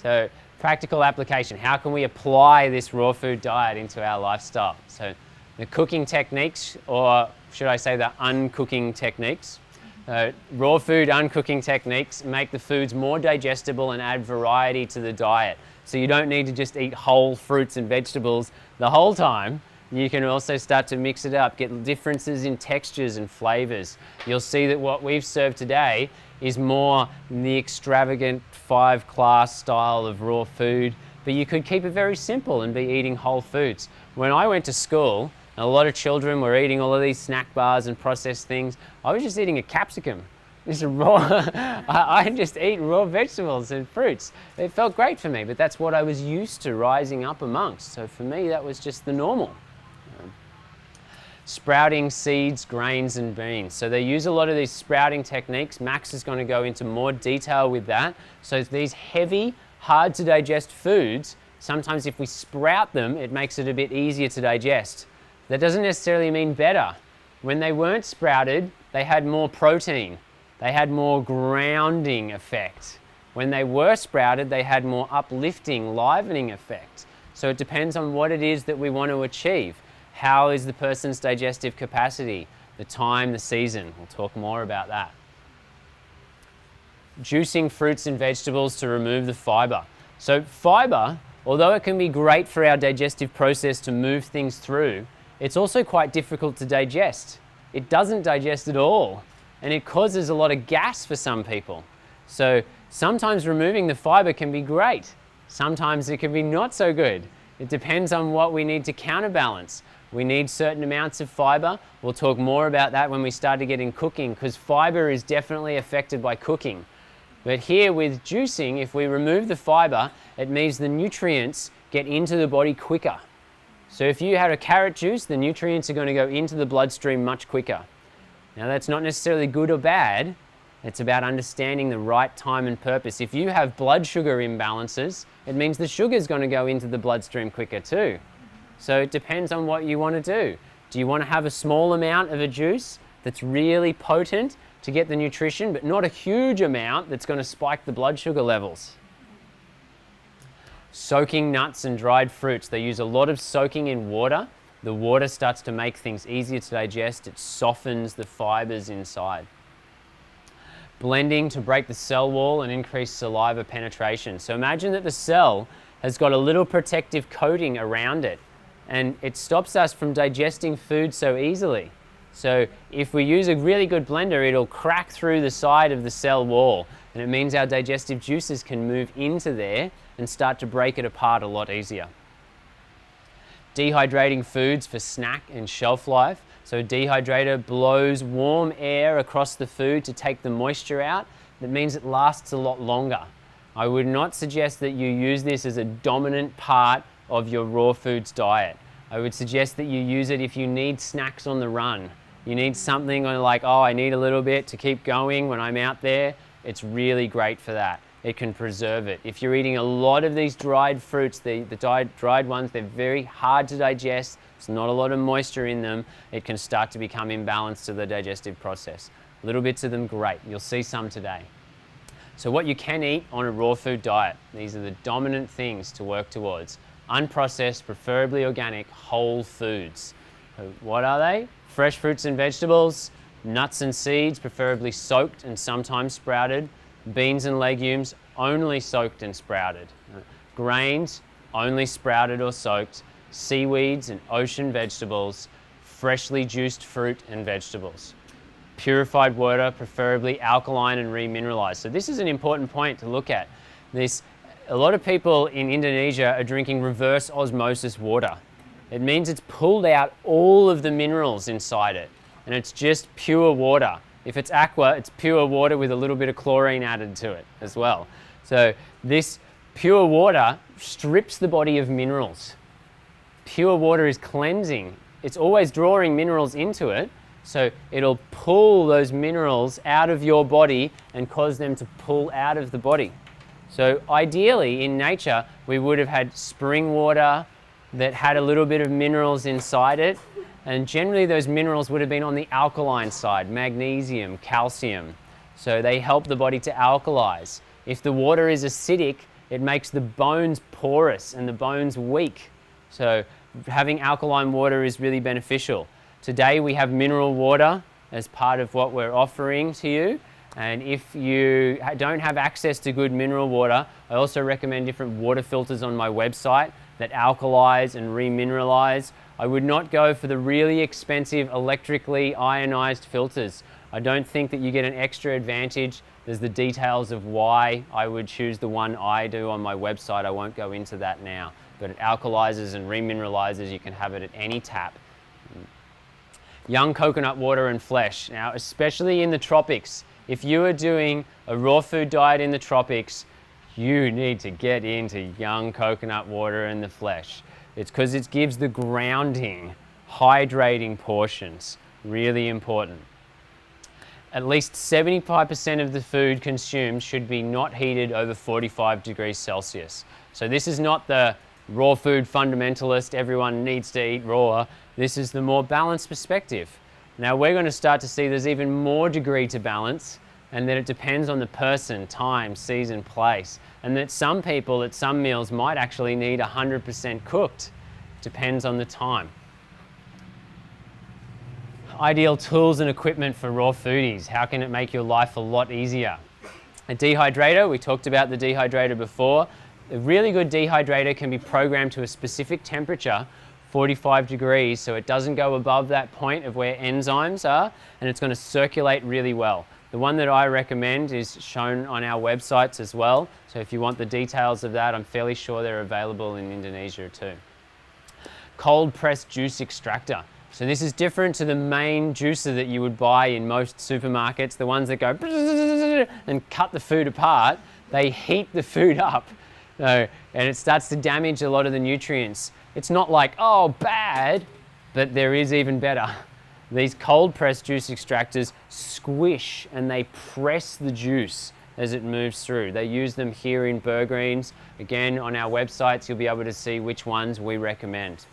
So practical application, how can we apply this raw food diet into our lifestyle? So the cooking techniques, or should I say the uncooking techniques, raw food uncooking techniques make the foods more digestible and add variety to the diet. So you don't need to just eat whole fruits and vegetables the whole time. You can also start to mix it up, get differences in textures and flavors. You'll see that what we've served today is more the extravagant 5-class style of raw food, but you could keep it very simple and be eating whole foods. When I went to school, a lot of children were eating all of these snack bars and processed things. I was just eating a capsicum. Just raw. I just eat raw vegetables and fruits. It felt great for me, but that's what I was used to rising up amongst. So for me, that was just the normal. Sprouting seeds, grains, and beans. So they use a lot of these sprouting techniques. Max is going to go into more detail with that. So these heavy, hard to digest foods, sometimes if we sprout them, it makes it a bit easier to digest. That doesn't necessarily mean better. When they weren't sprouted, they had more protein. They had more grounding effect. When they were sprouted, they had more uplifting, livening effect. So it depends on what it is that we want to achieve. How is the person's digestive capacity? The time, the season. We'll talk more about that. Juicing fruits and vegetables to remove the fiber. So fiber, although it can be great for our digestive process to move things through, it's also quite difficult to digest. It doesn't digest at all, and it causes a lot of gas for some people. So sometimes removing the fiber can be great. Sometimes it can be not so good. It depends on what we need to counterbalance. We need certain amounts of fiber. We'll talk more about that when we start to get in cooking, because fiber is definitely affected by cooking. But here with juicing, if we remove the fiber, it means the nutrients get into the body quicker. So if you had a carrot juice, the nutrients are going to go into the bloodstream much quicker. Now that's not necessarily good or bad. It's about understanding the right time and purpose. If you have blood sugar imbalances, it means the sugar is going to go into the bloodstream quicker too. So it depends on what you want to do. Do you want to have a small amount of a juice that's really potent to get the nutrition, but not a huge amount that's going to spike the blood sugar levels? Soaking nuts and dried fruits. They use a lot of soaking in water. The water starts to make things easier to digest. It softens the fibers inside. Blending to break the cell wall and increase saliva penetration. So imagine that the cell has got a little protective coating around it, and it stops us from digesting food so easily. So if we use a really good blender, it'll crack through the side of the cell wall, and it means our digestive juices can move into there and start to break it apart a lot easier. Dehydrating foods for snack and shelf life. So a dehydrator blows warm air across the food to take the moisture out. That means it lasts a lot longer. I would not suggest that you use this as a dominant part of your raw foods diet. I would suggest that you use it if you need snacks on the run. You need something like, oh, I need a little bit to keep going when I'm out there. It's really great for that. It can preserve it. If you're eating a lot of these dried fruits, the dried ones, they're very hard to digest. There's not a lot of moisture in them. It can start to become imbalanced to the digestive process. Little bits of them, great. You'll see some today. So what you can eat on a raw food diet, these are the dominant things to work towards. Unprocessed, preferably organic, whole foods. So what are they? Fresh fruits and vegetables, nuts and seeds, preferably soaked and sometimes sprouted. Beans and legumes, only soaked and sprouted. Grains, only sprouted or soaked. Seaweeds and ocean vegetables, freshly juiced fruit and vegetables. Purified water, preferably alkaline and remineralized. So this is an important point to look at. A lot of people in Indonesia are drinking reverse osmosis water. It means it's pulled out all of the minerals inside it, and it's just pure water. If it's aqua, it's pure water with a little bit of chlorine added to it as well. So this pure water strips the body of minerals. Pure water is cleansing. It's always drawing minerals into it, so it'll pull those minerals out of your body and cause them to pull out of the body. So ideally, in nature, we would have had spring water that had a little bit of minerals inside it, and generally those minerals would have been on the alkaline side, magnesium, calcium. So they help the body to alkalize. If the water is acidic, it makes the bones porous and the bones weak. So having alkaline water is really beneficial. Today we have mineral water as part of what we're offering to you. And if you don't have access to good mineral water, I also recommend different water filters on my website that alkalize and remineralize. I would not go for the really expensive electrically ionized filters. I don't think that you get an extra advantage. There's the details of why I would choose the one I do on my website. I won't go into that now, but it alkalizes and remineralizes. You can have it at any tap. Young coconut water and flesh. Now, especially in the tropics, if you are doing a raw food diet in the tropics, you need to get into young coconut water and the flesh. It's because it gives the grounding, hydrating portions. Really important. At least 75% of the food consumed should be not heated over 45 degrees Celsius. So this is not the raw food fundamentalist, everyone needs to eat raw. This is the more balanced perspective. Now we're going to start to see there's even more degree to balance, and that it depends on the person, time, season, place, and that some people at some meals might actually need 100% cooked. Depends on the time. Ideal tools and equipment for raw foodies. How can it make your life a lot easier? A dehydrator, we talked about the dehydrator before. A really good dehydrator can be programmed to a specific temperature, 45 degrees, so it doesn't go above that point of where enzymes are, and it's going to circulate really well. The one that I recommend is shown on our websites as well, so if you want the details of that, I'm fairly sure they're available in Indonesia too. Cold pressed juice extractor. So this is different to the main juicer that you would buy in most supermarkets, the ones that go and cut the food apart. They heat the food up, and it starts to damage a lot of the nutrients. It's not like, oh, bad, but there is even better. These cold pressed juice extractors squish and they press the juice as it moves through. They use them here in Burgreens. Again, on our websites, you'll be able to see which ones we recommend.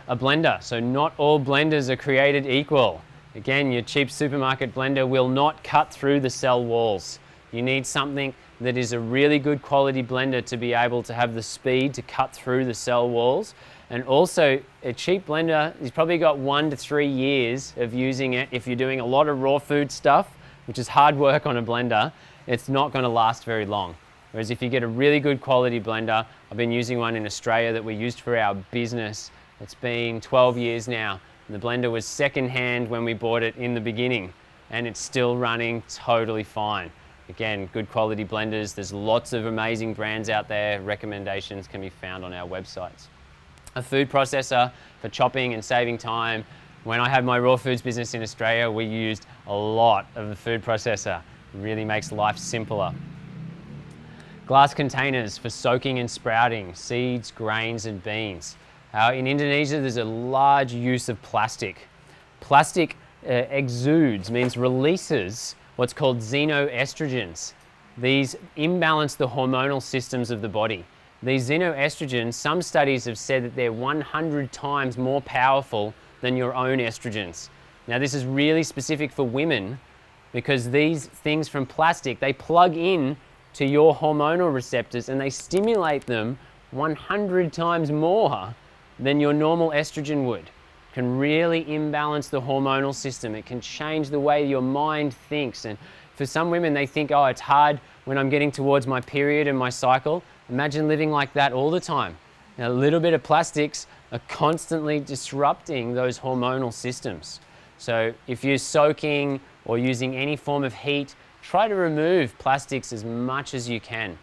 A blender. So not all blenders are created equal. Again, your cheap supermarket blender will not cut through the cell walls. You need something that is a really good quality blender to be able to have the speed to cut through the cell walls. And also, a cheap blender, you've probably got 1 to 3 years of using it. If you're doing a lot of raw food stuff, which is hard work on a blender, it's not going to last very long. Whereas if you get a really good quality blender, I've been using one in Australia that we used for our business. It's been 12 years now. The blender was second-hand when we bought it in the beginning, and it's still running totally fine. Again, good quality blenders. There's lots of amazing brands out there. Recommendations can be found on our websites. A food processor for chopping and saving time. When I had my raw foods business in Australia, we used a lot of the food processor. It really makes life simpler. Glass containers for soaking and sprouting seeds, grains, and beans. In Indonesia, there's a large use of plastic. Plastic exudes, means releases what's called xenoestrogens. These imbalance the hormonal systems of the body. These xenoestrogens, some studies have said that they're 100 times more powerful than your own estrogens. Now this is really specific for women because these things from plastic, they plug in to your hormonal receptors and they stimulate them 100 times more than your normal estrogen would. It can really imbalance the hormonal system. It can change the way your mind thinks. And for some women, they think, oh, it's hard when I'm getting towards my period and my cycle. Imagine living like that all the time. Now, a little bit of plastics are constantly disrupting those hormonal systems. So if you're soaking or using any form of heat, try to remove plastics as much as you can.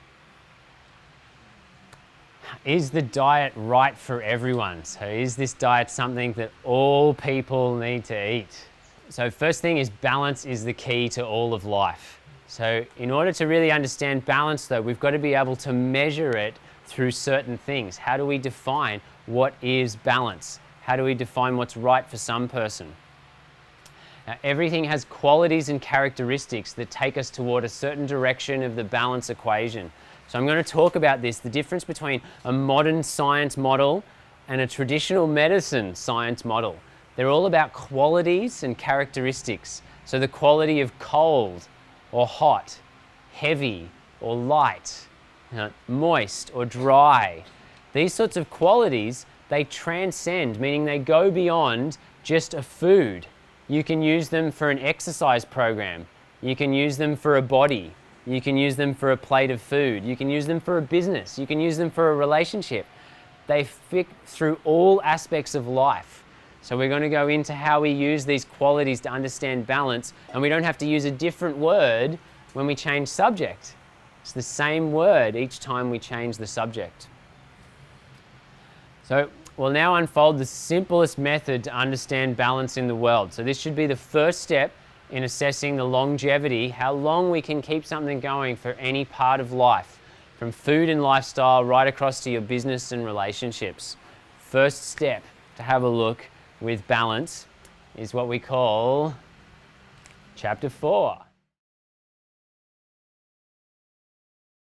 Is the diet right for everyone? So is this diet something that all people need to eat? So first thing is balance is the key to all of life. So in order to really understand balance though, we've got to be able to measure it through certain things. How do we define what is balance? How do we define what's right for some person? Now, everything has qualities and characteristics that take us toward a certain direction of the balance equation. So I'm going to talk about this, the difference between a modern science model and a traditional medicine science model. They're all about qualities and characteristics. So the quality of cold or hot, heavy or light, moist or dry. These sorts of qualities, they transcend, meaning they go beyond just a food. You can use them for an exercise program. You can use them for a body. You can use them for a plate of food. You can use them for a business. You can use them for a relationship. They fit through all aspects of life. So we're going to go into how we use these qualities to understand balance, and we don't have to use a different word when we change subject. It's the same word each time we change the subject. So we'll now unfold the simplest method to understand balance in the world. So this should be the first step in assessing the longevity, how long we can keep something going for any part of life, from food and lifestyle right across to your business and relationships. First step to have a look with balance is what we call Chapter 4.